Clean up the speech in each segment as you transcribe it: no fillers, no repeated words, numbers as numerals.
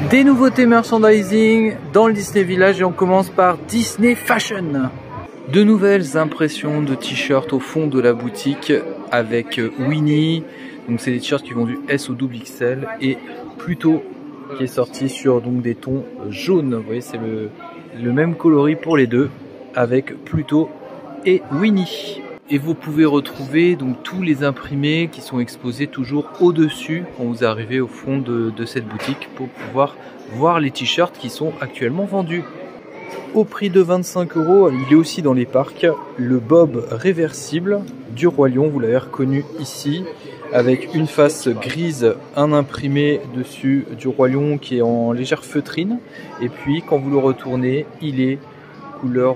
Des nouveautés merchandising dans le Disney Village et on commence par Disney Fashion. De nouvelles impressions de t-shirts au fond de la boutique avec Winnie. Donc c'est des t-shirts qui vont du S au XXL et Pluto qui est sorti sur donc des tons jaunes. Vous voyez, c'est le même coloris pour les deux avec Pluto et Winnie. Et vous pouvez retrouver donc tous les imprimés qui sont exposés toujours au-dessus quand vous arrivez au fond de cette boutique pour pouvoir voir les t-shirts qui sont actuellement vendus. Au prix de 25 €, il est aussi dans les parcs le Bob réversible du Roi Lion, vous l'avez reconnu ici, avec une face grise, un imprimé dessus du Roi Lion qui est en légère feutrine. Et puis quand vous le retournez, il est couleur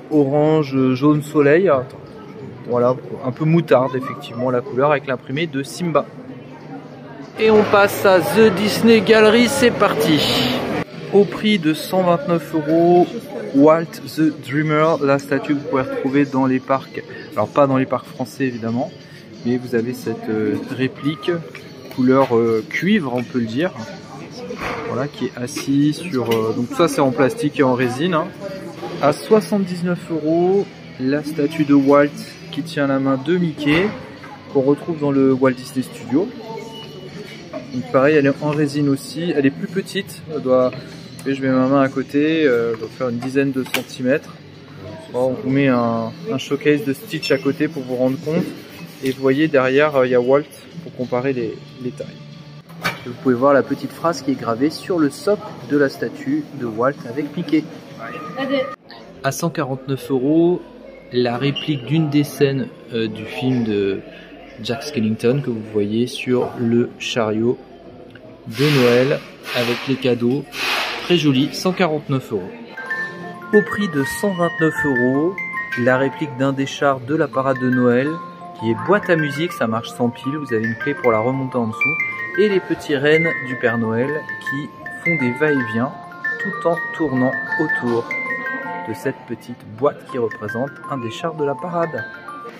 orange, jaune soleil. Voilà, un peu moutarde effectivement la couleur avec l'imprimé de Simba. Et on passe à The Disney Gallery, c'est parti. Au prix de 129 €, Walt the Dreamer, la statue que vous pouvez retrouver dans les parcs. Alors pas dans les parcs français évidemment, mais vous avez cette réplique couleur cuivre on peut le dire. Voilà, qui est assis sur... donc ça c'est en plastique et en résine. Hein. À 79 €, la statue de Walt qui tient la main de Mickey, qu'on retrouve dans le Walt Disney Studio. Donc pareil, elle est en résine aussi, elle est plus petite, elle doit, je mets ma main à côté, elle doit faire une dizaine de centimètres. Bon, on vous met un showcase de Stitch à côté pour vous rendre compte, et vous voyez derrière il y a Walt pour comparer les tailles. Et vous pouvez voir la petite phrase qui est gravée sur le socle de la statue de Walt avec Mickey. À 149 €, la réplique d'une des scènes du film de Jack Skellington que vous voyez sur le chariot de Noël avec les cadeaux, très joli, 149 €. Au prix de 129 €, la réplique d'un des chars de la parade de Noël qui est boîte à musique, ça marche sans pile, vous avez une clé pour la remonter en dessous, et les petits rennes du Père Noël qui font des va-et-vient tout en tournant autour de cette petite boîte qui représente un des chars de la parade.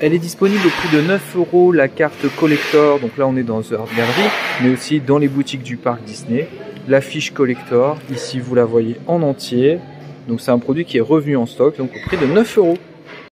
Elle est disponible au prix de 9 €, la carte collector, donc là on est dans The Art Gallery, mais aussi dans les boutiques du parc Disney. La fiche collector, ici vous la voyez en entier, donc c'est un produit qui est revenu en stock, donc au prix de 9 €.